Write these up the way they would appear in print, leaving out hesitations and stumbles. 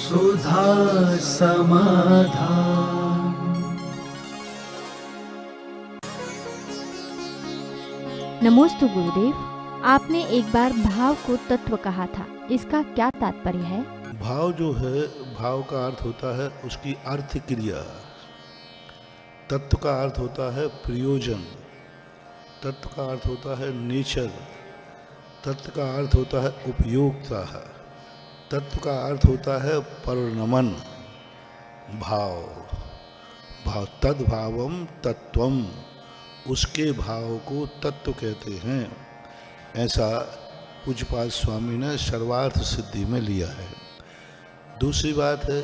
सुधा समाधान। नमोस्तु गुरुदेव, आपने एक बार भाव को तत्व कहा था, इसका क्या तात्पर्य है? भाव जो है, भाव का अर्थ होता है उसकी अर्थ क्रिया। तत्व का अर्थ होता है प्रयोजन, तत्व का अर्थ होता है नेचर, तत्व का अर्थ होता है उपयोगिता, तत्व का अर्थ होता है परिणमन। भाव भाव तद्भावम तत्वम, उसके भाव को तत्व कहते हैं। ऐसा पूज्यपाद स्वामी ने सर्वार्थ सिद्धि में लिया है। दूसरी बात है,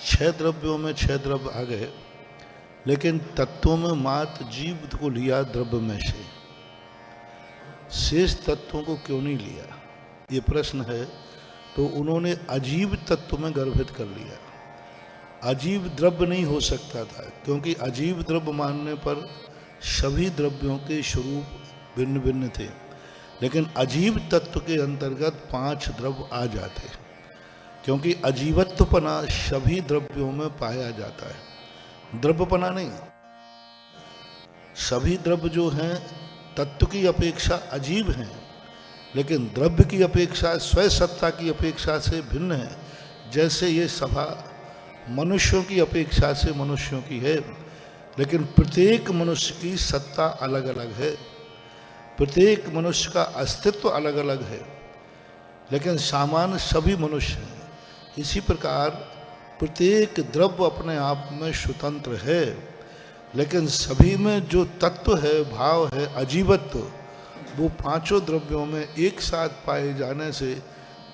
6 द्रव्यों में 6 द्रव्य आ गए, लेकिन तत्वों में मात्र जीव को लिया द्रव्य में से, शेष तत्वों को क्यों नहीं लिया, ये प्रश्न है। तो उन्होंने अजीब तत्व में गर्भित कर लिया। अजीब द्रव्य नहीं हो सकता था, क्योंकि अजीब द्रव्य मानने पर सभी द्रव्यों के स्वरूप भिन्न भिन्न थे, लेकिन अजीब तत्व के अंतर्गत 5 द्रव्य आ जाते, क्योंकि अजीवत्वपना सभी द्रव्यों में पाया जाता है, द्रव्यपना नहीं। सभी द्रव्य जो हैं तत्व की अपेक्षा अजीब हैं, लेकिन द्रव्य की अपेक्षा, स्वयं सत्ता की अपेक्षा से भिन्न है। जैसे ये सभा मनुष्यों की अपेक्षा से मनुष्यों की है, लेकिन प्रत्येक मनुष्य की सत्ता अलग अलग है, प्रत्येक मनुष्य का अस्तित्व अलग अलग है, लेकिन सामान्य सभी मनुष्य हैं। इसी प्रकार प्रत्येक द्रव्य अपने आप में स्वतंत्र है, लेकिन सभी में जो तत्व है, भाव है, अजीवत्व, वो 5 द्रव्यों में एक साथ पाए जाने से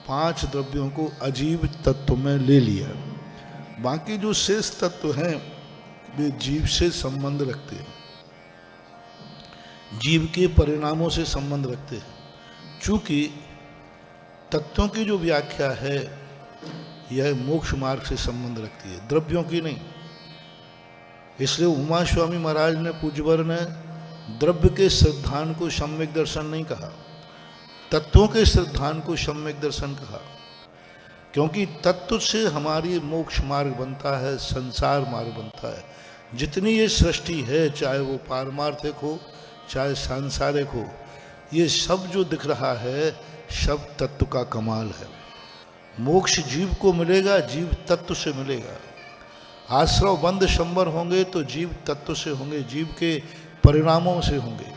5 द्रव्यों को अजीब तत्व में ले लिया। बाकी जो शेष तत्व हैं वे जीव से संबंध रखते हैं, जीव के परिणामों से संबंध रखते हैं। चूंकि तत्वों की जो व्याख्या है यह मोक्ष मार्ग से संबंध रखती है, द्रव्यों की नहीं। इसलिए उमा स्वामी महाराज ने, पूज्यवर ने, द्रव्य के सिद्धांत को सम्यक दर्शन नहीं कहा, तत्वों के सिद्धांत को सम्यक दर्शन कहा, क्योंकि तत्व से हमारी मोक्ष मार्ग बनता है, संसार मार्ग बनता है। जितनी ये सृष्टि है, चाहे वो पारमार्थिक हो चाहे सांसारिक हो, ये सब जो दिख रहा है सब तत्व का कमाल है। मोक्ष जीव को मिलेगा, जीव तत्व से मिलेगा। आश्रव बंद शंबर होंगे तो जीव तत्व से होंगे, जीव के परिणामों से होंगे।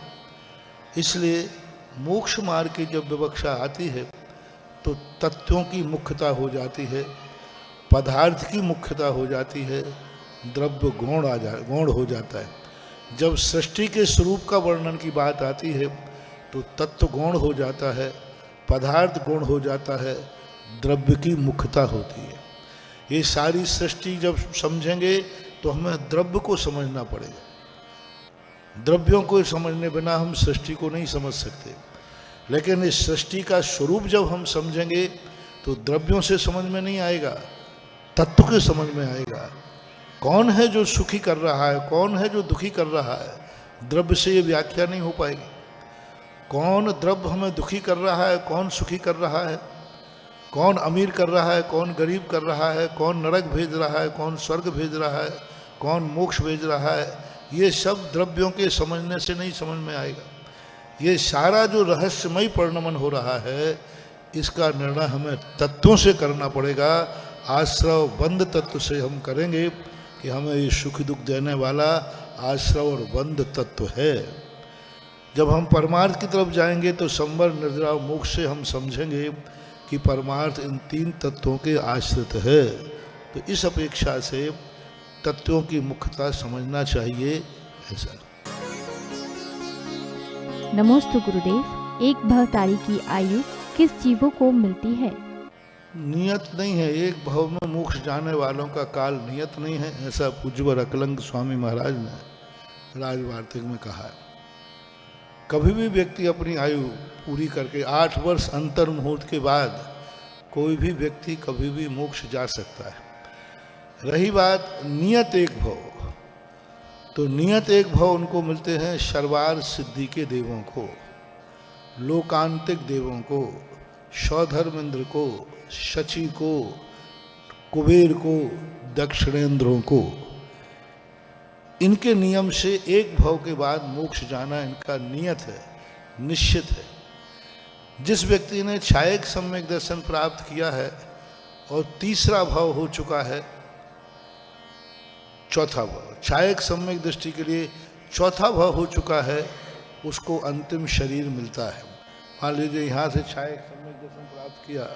इसलिए मोक्ष मार्ग की जब विवक्षा आती है तो तत्वों की मुख्यता हो जाती है, पदार्थ की मुख्यता हो जाती है, द्रव्य गौण हो जाता है। जब सृष्टि के स्वरूप का वर्णन की बात आती है तो तत्व गौण हो जाता है, पदार्थ गौण हो जाता है, द्रव्य की मुख्यता होती है। ये सारी सृष्टि जब समझेंगे तो हमें द्रव्य को समझना पड़ेगा। द्रव्यों को समझने बिना हम सृष्टि को नहीं समझ सकते, लेकिन इस सृष्टि का स्वरूप जब हम समझेंगे तो द्रव्यों से समझ में नहीं आएगा, तत्व के समझ में आएगा। कौन है जो सुखी कर रहा है, कौन है जो दुखी कर रहा है, द्रव्य से ये व्याख्या नहीं हो पाएगी। कौन द्रव्य हमें दुखी कर रहा है, कौन सुखी कर रहा है, कौन अमीर कर रहा है, कौन गरीब कर रहा है, कौन नरक भेज रहा है, कौन स्वर्ग भेज रहा है, कौन मोक्ष भेज रहा है, ये सब द्रव्यों के समझने से नहीं समझ में आएगा। ये सारा जो रहस्यमय परिणमन हो रहा है, इसका निर्णय हमें तत्वों से करना पड़ेगा। आश्रव बंद तत्व से हम करेंगे कि हमें ये सुख दुख देने वाला आश्रव और बंद तत्व है। जब हम परमार्थ की तरफ जाएंगे तो संवर, निर्जरा, मोक्ष से हम समझेंगे कि परमार्थ इन 3 तत्वों के आश्रित है। तो इस अपेक्षा से तत्वों की मुख्यता समझना चाहिए। ऐसा। नमोस्तु गुरुदेव, एक भवतारी की आयु किस जीवों को मिलती है? नियत नहीं है, एक भव में मोक्ष जाने वालों का काल नियत नहीं है, ऐसा पूज्यवर अकलंग स्वामी महाराज ने राजवार्तिक में कहा है। कभी भी व्यक्ति अपनी आयु पूरी करके 8 वर्ष अंतर मुहूर्त के बाद कोई भी व्यक्ति कभी भी मोक्ष जा सकता है। रही बात नियत एक भव, तो नियत एक भव उनको मिलते हैं सर्वार सिद्धि के देवों को, लोकांतिक देवों को, सौधर्मेंद्र को, शची को, कुबेर को, दक्षिणेंद्रों को। इनके नियम से एक भव के बाद मोक्ष जाना इनका नियत है, निश्चित है। जिस व्यक्ति ने छायक सम्यक दर्शन प्राप्त किया है और तीसरा भाव हो चुका है, चौथा भाव छायक सम्यक दृष्टि के लिए चौथा भाव हो चुका है, उसको अंतिम शरीर मिलता है। मान लीजिए यहाँ से छायक सम्यक दर्शन प्राप्त किया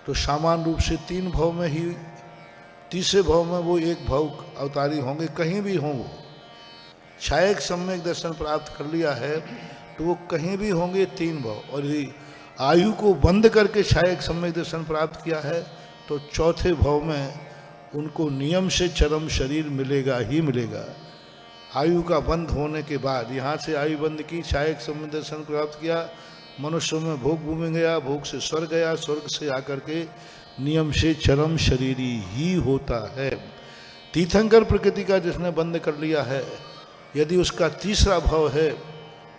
तो सामान्य रूप से 3 भाव में ही, तीसरे भाव में वो एक भाव अवतारी होंगे, कहीं भी हों वो। छायक सम्यक दर्शन प्राप्त कर लिया है तो वो कहीं भी होंगे 3 भाव। और यदि आयु को बंद करके छायक सम्यक दर्शन प्राप्त किया है तो चौथे भाव में उनको नियम से चरम शरीर मिलेगा ही मिलेगा। आयु का बंद होने के बाद, यहाँ से आयु बंद की, छायक सम्यक दर्शन प्राप्त किया, मनुष्यों में भोग भूमि गया, भोग से स्वर्ग गया, स्वर्ग से आकर के नियम से चरम शरीरी ही होता है। तीर्थंकर प्रकृति का जिसने बंद कर लिया है, यदि उसका तीसरा भाव है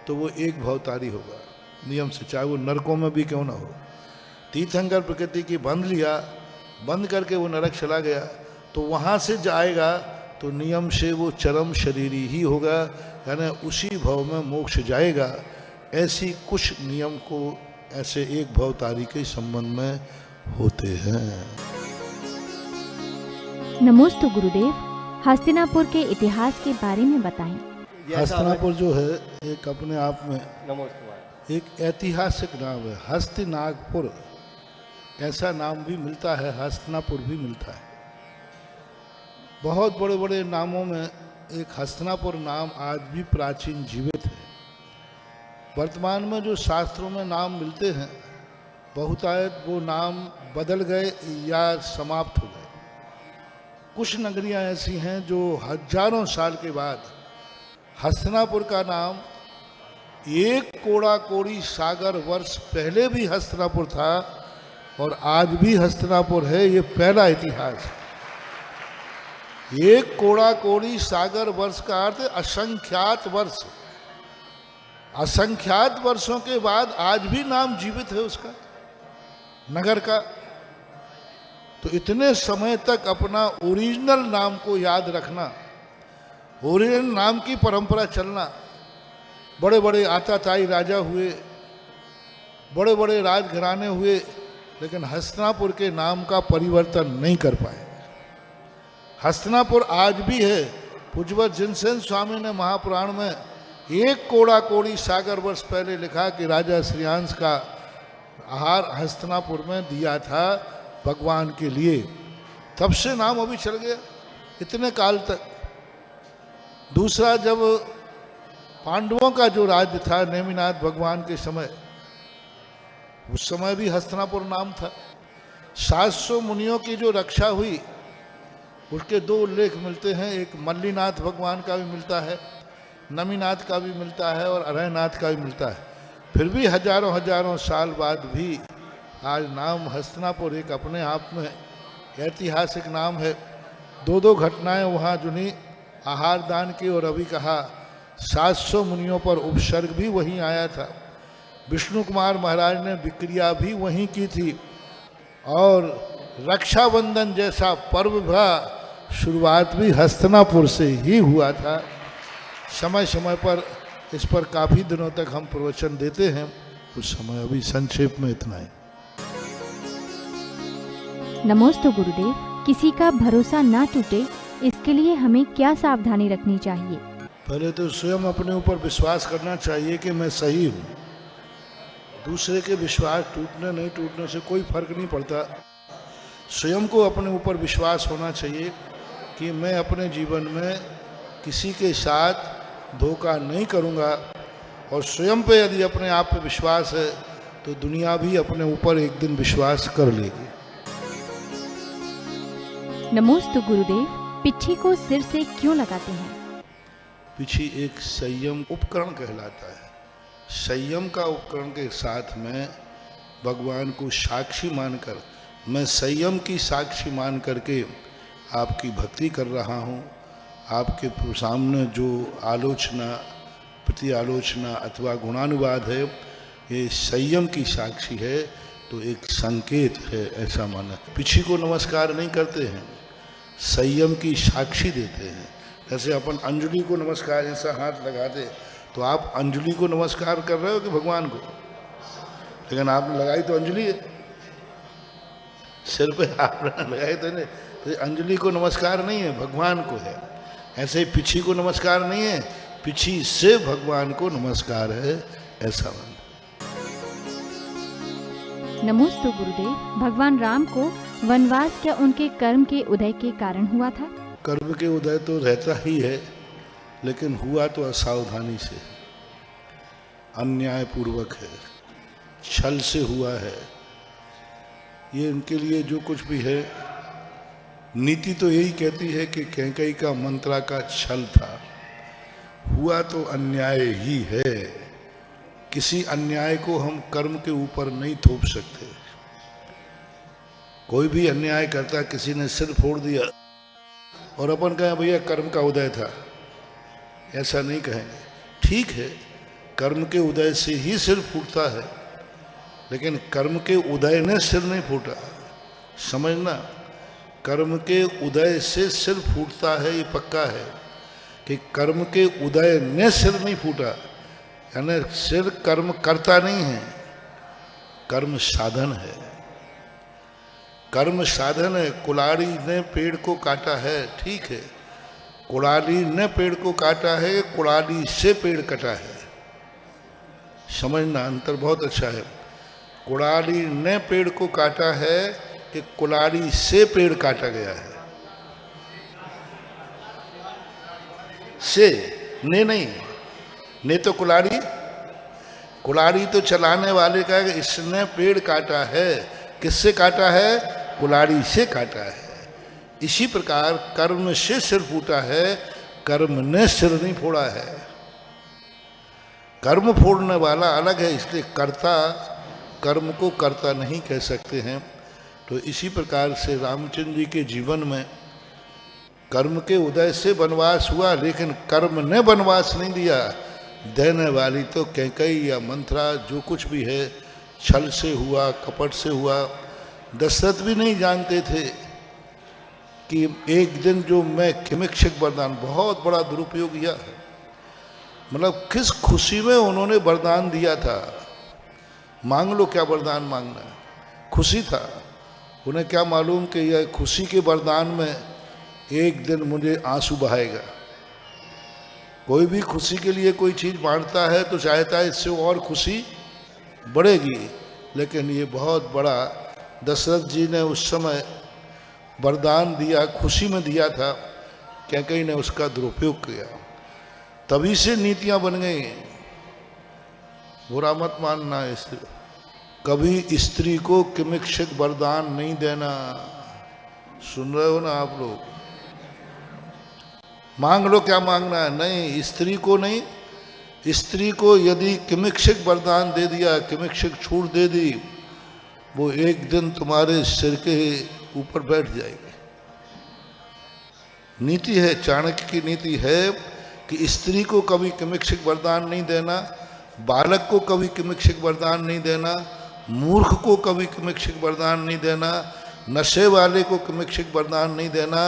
तो वो एक भावतारी होगा नियम से, चाहे वो नरकों में भी क्यों ना हो। तीर्थंकर प्रकृति की बंद लिया, बंद करके वो नरक चला गया तो वहाँ से जाएगा तो नियम से वो चरम शरीरी ही होगा, यानी उसी भाव में मोक्ष जाएगा। ऐसी कुछ नियम को ऐसे एक भावतारी के संबंध में होते हैं। नमोस्तु गुरुदेव, हस्तिनापुर के इतिहास के बारे में बताएं। हस्तिनापुर जो है एक अपने आप में एक ऐतिहासिक नाम है। हस्तिनापुर ऐसा नाम भी मिलता है, हस्तिनापुर भी मिलता है। बहुत बड़े बड़े नामों में एक हस्तिनापुर नाम आज भी प्राचीन जीवित है। वर्तमान में जो शास्त्रों में नाम मिलते हैं, बहुतायत वो नाम बदल गए या समाप्त हो गए। कुछ नगरियां ऐसी हैं जो हजारों साल के बाद हस्तिनापुर का नाम, एक कोड़ा कोड़ी सागर वर्ष पहले भी हस्तिनापुर था और आज भी हस्तिनापुर है। ये पहला इतिहास है। एक कोड़ा कोड़ी सागर वर्ष का अर्थ असंख्यात वर्ष। असंख्यात वर्षों के बाद आज भी नाम जीवित है उसका, नगर का। तो इतने समय तक अपना ओरिजिनल नाम को याद रखना, ओरिजिनल नाम की परंपरा चलना। बड़े बड़े आताताई राजा हुए, बड़े बड़े राजघराने हुए, लेकिन हस्तिनापुर के नाम का परिवर्तन नहीं कर पाए। हस्तिनापुर आज भी है। पूज्यवत जिनसेन स्वामी ने महापुराण में एक कोड़ा कोड़ी सागर वर्ष पहले लिखा कि राजा श्रेयांश का आहार हस्तिनापुर में दिया था भगवान के लिए। तब से नाम अभी चल गया इतने काल तक। दूसरा, जब पांडवों का जो राज्य था नेमिनाथ भगवान के समय, उस समय भी हस्तिनापुर नाम था। 700 मुनियों की जो रक्षा हुई उसके 2 उल्लेख मिलते हैं। एक मल्लीनाथ भगवान का भी मिलता है, नमीनाथ का भी मिलता है और अरयनाथ का भी मिलता है। फिर भी हजारों हजारों साल बाद भी आज नाम हस्तिनापुर एक अपने आप में ऐतिहासिक नाम है। 2 घटनाएं वहाँ जुनी, आहार दान की और अभी कहा 700 मुनियों पर उपसर्ग भी वहीं आया था। विष्णु कुमार महाराज ने विक्रिया भी वहीं की थी और रक्षाबंधन जैसा पर्व का शुरुआत भी हस्तिनापुर से ही हुआ था। समय समय पर इस पर काफ़ी दिनों तक हम प्रवचन देते हैं, उस समय अभी संक्षेप में इतना है। नमोस्तु गुरुदेव, किसी का भरोसा ना टूटे इसके लिए हमें क्या सावधानी रखनी चाहिए? पहले तो स्वयं अपने ऊपर विश्वास करना चाहिए कि मैं सही हूँ। दूसरे के विश्वास टूटने नहीं टूटने से कोई फर्क नहीं पड़ता। स्वयं को अपने ऊपर विश्वास होना चाहिए कि मैं अपने जीवन में किसी के साथ धोखा नहीं करूँगा। और स्वयं पे यदि अपने आप पे विश्वास है तो दुनिया भी अपने ऊपर एक दिन विश्वास कर लेगी। नमोस्तु गुरुदेव, पिच्छी को सिर से क्यों लगाते हैं? पिच्छी एक संयम उपकरण कहलाता है। संयम का उपकरण के साथ में भगवान को साक्षी मानकर, मैं संयम की साक्षी मान करके आपकी भक्ति कर रहा हूँ। आपके सामने जो आलोचना, प्रति आलोचना अथवा गुणानुवाद है, ये संयम की साक्षी है। तो एक संकेत है, ऐसा माना। पिछी को नमस्कार नहीं करते हैं, संयम की साक्षी देते हैं। जैसे अपन अंजलि को नमस्कार ऐसा हाथ लगाते, तो आप अंजलि को नमस्कार कर रहे हो कि भगवान को? लेकिन आपने लगाई तो अंजलि है, सिर पे आपने लगाई तो नहीं, तो अंजलि को नमस्कार नहीं है, भगवान को है। ऐसे ही पिछी को नमस्कार नहीं है, पिछी से भगवान को नमस्कार है, ऐसा माना। नमोस्तु गुरुदेव। भगवान राम को वनवास क्या उनके कर्म के उदय के कारण हुआ था? कर्म के उदय तो रहता ही है, लेकिन हुआ तो असावधानी से, अन्याय पूर्वक है, छल से हुआ है। ये इनके लिए जो कुछ भी है, नीति तो यही कहती है कि कैकेयी का मंत्रा का छल था। हुआ तो अन्याय ही है। किसी अन्याय को हम कर्म के ऊपर नहीं थोप सकते। कोई भी अन्याय करता, किसी ने सिर फोड़ दिया और अपन कहें भैया कर्म का उदय था, ऐसा नहीं कहेंगे। ठीक है, कर्म के उदय से ही सिर फूटता है, लेकिन कर्म के उदय ने सिर नहीं फूटा। समझना, कर्म के उदय से सिर फूटता है, ये पक्का है कि कर्म के उदय ने सिर नहीं फूटा। यानी सिर कर्म करता नहीं है, कर्म साधन है। कर्म साधन है। कुल्हाड़ी ने पेड़ को काटा है, ठीक है, कुल्हाड़ी ने पेड़ को काटा है, कुल्हाड़ी से पेड़ कटा है। समझना, अंतर बहुत अच्छा है। कुल्हाड़ी ने पेड़ को काटा है कि कुल्हाड़ी से पेड़ काटा गया है। से ने नहीं, ने तो कुल्हाड़ी, कुल्हाड़ी तो चलाने वाले का, इसने पेड़ काटा है। किससे काटा है? कुल्हाड़ी से काटा है। इसी प्रकार कर्म से सिर फूटा है, कर्म ने सिर नहीं फोड़ा है। कर्म फोड़ने वाला अलग है, इसलिए कर्ता कर्म को कर्ता नहीं कह सकते हैं। तो इसी प्रकार से रामचंद्र जी के जीवन में कर्म के उदय से वनवास हुआ, लेकिन कर्म ने वनवास नहीं दिया। देने वाली तो कैकेयी या मंथरा, जो कुछ भी है, छल से हुआ, कपट से हुआ। दशरथ भी नहीं जानते थे कि एक दिन जो मैं किमिक्षक वरदान, बहुत बड़ा दुरुपयोग किया है। मतलब किस खुशी में उन्होंने वरदान दिया था। मांग लो क्या वरदान मांगना है, खुशी था। उन्हें क्या मालूम कि यह खुशी के वरदान में एक दिन मुझे आंसू बहाएगा। कोई भी खुशी के लिए कोई चीज़ मांगता है तो चाहता है इससे और खुशी बढ़ेगी, लेकिन ये बहुत बड़ा दशरथ जी ने उस समय वरदान दिया, खुशी में दिया था, कैकेयी ने उसका दुरुपयोग किया। तभी से नीतियां बन गई। बुरा मत मानना, स्त्री कभी स्त्री को किमिक्षक वरदान नहीं देना। सुन रहे हो ना आप लोग? मांग लो क्या मांगना है, नहीं, स्त्री को नहीं। स्त्री को यदि किमिक्षक वरदान दे दिया, किमिक्षक छूट दे दी, वो एक दिन तुम्हारे सिर के ऊपर बैठ जाएगी। नीति है, चाणक्य की नीति है कि स्त्री को कभी किमिक्षक वरदान नहीं देना, बालक को कभी किमिक्षक वरदान नहीं देना, मूर्ख को कभी किमिक्षक वरदान नहीं देना, नशे वाले को किमिक्षक वरदान नहीं देना,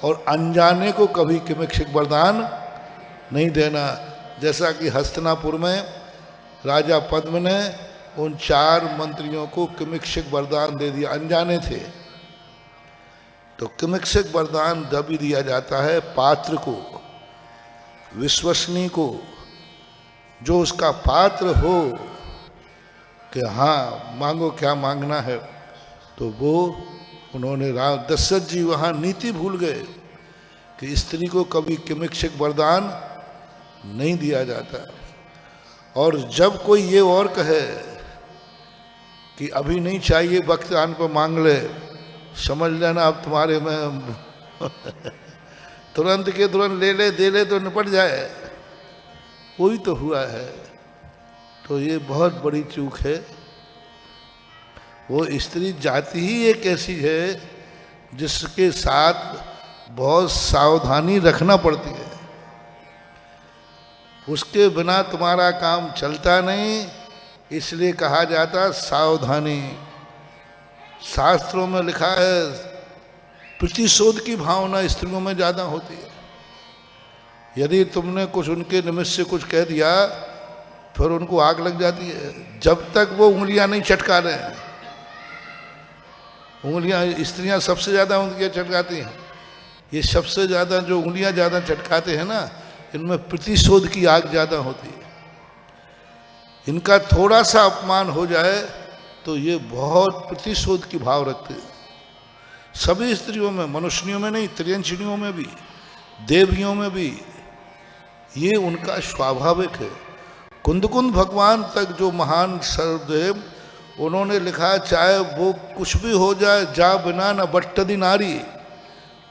और अनजाने को कभी किमिक्षक वरदान नहीं देना। जैसा कि हस्तिनापुर में राजा पद्म ने उन 4 मंत्रियों को किमिक्षक वरदान दे दिया, अनजाने थे। तो किमिक्षक वरदान तभी दिया जाता है पात्र को, विश्वसनीय को, जो उसका पात्र हो कि हाँ मांगो क्या मांगना है। तो वो उन्होंने दशरथ जी वहाँ नीति भूल गए कि स्त्री को कभी किमिक्षक वरदान नहीं दिया जाता। और जब कोई ये और कहे कि अभी नहीं चाहिए, वक्त आने पर मांग ले, समझ लेना अब तुम्हारे में तुरंत के तुरंत ले ले, दे ले तो निपट जाए। वही तो हुआ है। तो ये बहुत बड़ी चूक है। वो स्त्री जाति ही एक ऐसी है जिसके साथ बहुत सावधानी रखना पड़ती है। उसके बिना तुम्हारा काम चलता नहीं, इसलिए कहा जाता सावधानी। शास्त्रों में लिखा है प्रतिशोध की भावना स्त्रियों में ज्यादा होती है। यदि तुमने कुछ उनके निमित्त से कुछ कह दिया फिर उनको आग लग जाती है, जब तक वो उंगलियां नहीं चटका रहे हैं। उंगलियां स्त्रियां सबसे ज्यादा उंगलियां चटकाती हैं। ये सबसे ज्यादा जो उंगलियां ज्यादा चटकाते हैं ना, इनमें प्रतिशोध की आग ज्यादा होती है। इनका थोड़ा सा अपमान हो जाए तो ये बहुत प्रतिशोध की भाव रखते हैं। सभी स्त्रियों में, मनुष्यों में नहीं, त्रियंशिणियों में भी, देवियों में भी ये उनका स्वाभाविक है। कुंदकुंद भगवान तक जो महान सर्वदेव, उन्होंने लिखा चाहे वो कुछ भी हो जाए, जा बिना न बट्टदी नारी।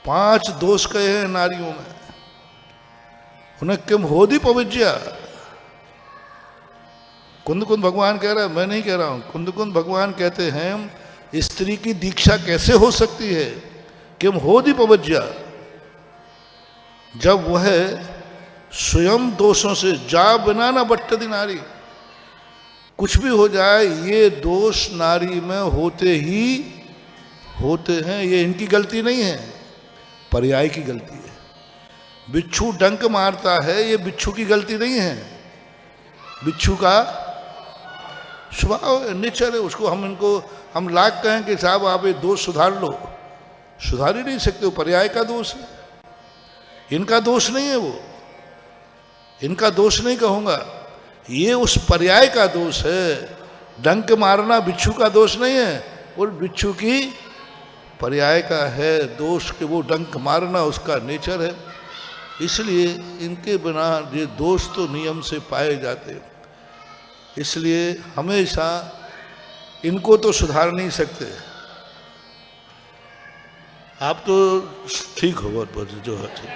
5 दोष कहे हैं नारियों में, उन्हें किम होदी पविज्या। कुंदकुंद भगवान कह रहा है, मैं नहीं कह रहा हूं, कुंदकुंद भगवान कहते हैं स्त्री की दीक्षा कैसे हो सकती है, किम होदी पविज्या, जब वह स्वयं दोषों से जा बिना ना बट्टदी नारी। कुछ भी हो जाए ये दोष नारी में होते ही होते हैं, ये इनकी गलती नहीं है, पर्याय की गलती है। बिच्छू डंक मारता है, ये बिच्छू की गलती नहीं है, बिच्छू का स्वभाव नेचर है। उसको हम लाख कहें कि साहब आप ये दोष सुधार लो, सुधार ही नहीं सकते, वो पर्याय का दोष है, इनका दोष नहीं है। वो इनका दोष नहीं कहूंगा, ये उस पर्याय का दोष है। डंक मारना बिच्छू का दोष नहीं है, वो बिच्छू की पर्याय का है दोष, कि वो डंक मारना उसका नेचर है। इसलिए इनके बिना ये दोष तो नियम से पाए जाते हैं। इसलिए हमेशा इनको तो सुधार नहीं सकते। आप तो ठीक हो, बहुत जो है ठीक,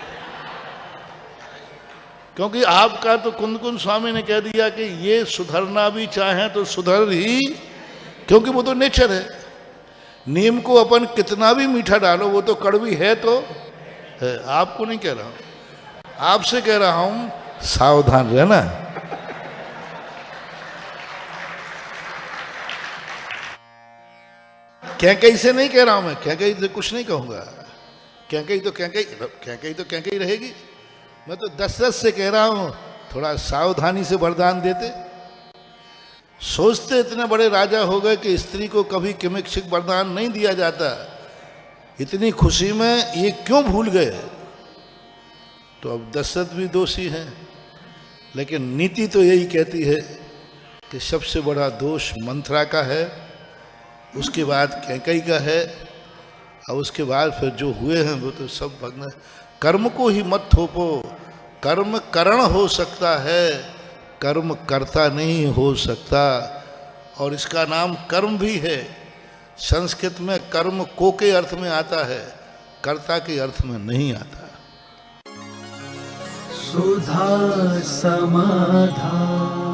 क्योंकि आपका तो कुंदकुंद स्वामी ने कह दिया कि ये सुधरना भी चाहें तो सुधर ही, क्योंकि वो तो नेचर है। नीम को अपन कितना भी मीठा डालो वो तो कड़वी है तो है। आपको नहीं कह रहा हूं, आपसे कह रहा हूं सावधान रहना। कैकई से नहीं कह रहा हूं मैं, कैकई से कुछ नहीं कहूंगा, कैकई तो कैकई रहेगी। मैं तो 10 से कह रहा हूं थोड़ा सावधानी से वरदान देते। सोचते इतने बड़े राजा हो गए कि स्त्री को कभी किमिक्षिक वरदान नहीं दिया जाता, इतनी खुशी में ये क्यों भूल गए। तो अब दशरथ भी दोषी हैं, लेकिन नीति तो यही कहती है कि सबसे बड़ा दोष मंथरा का है, उसके बाद कैकई का है, और उसके बाद फिर जो हुए हैं वो तो सब भगवान। कर्म को ही मत थोपो, कर्म करण हो सकता है, कर्म कर्ता नहीं हो सकता। और इसका नाम कर्म भी है। संस्कृत में कर्म को के अर्थ में आता है, कर्ता के अर्थ में नहीं आता। सुधा समाधान।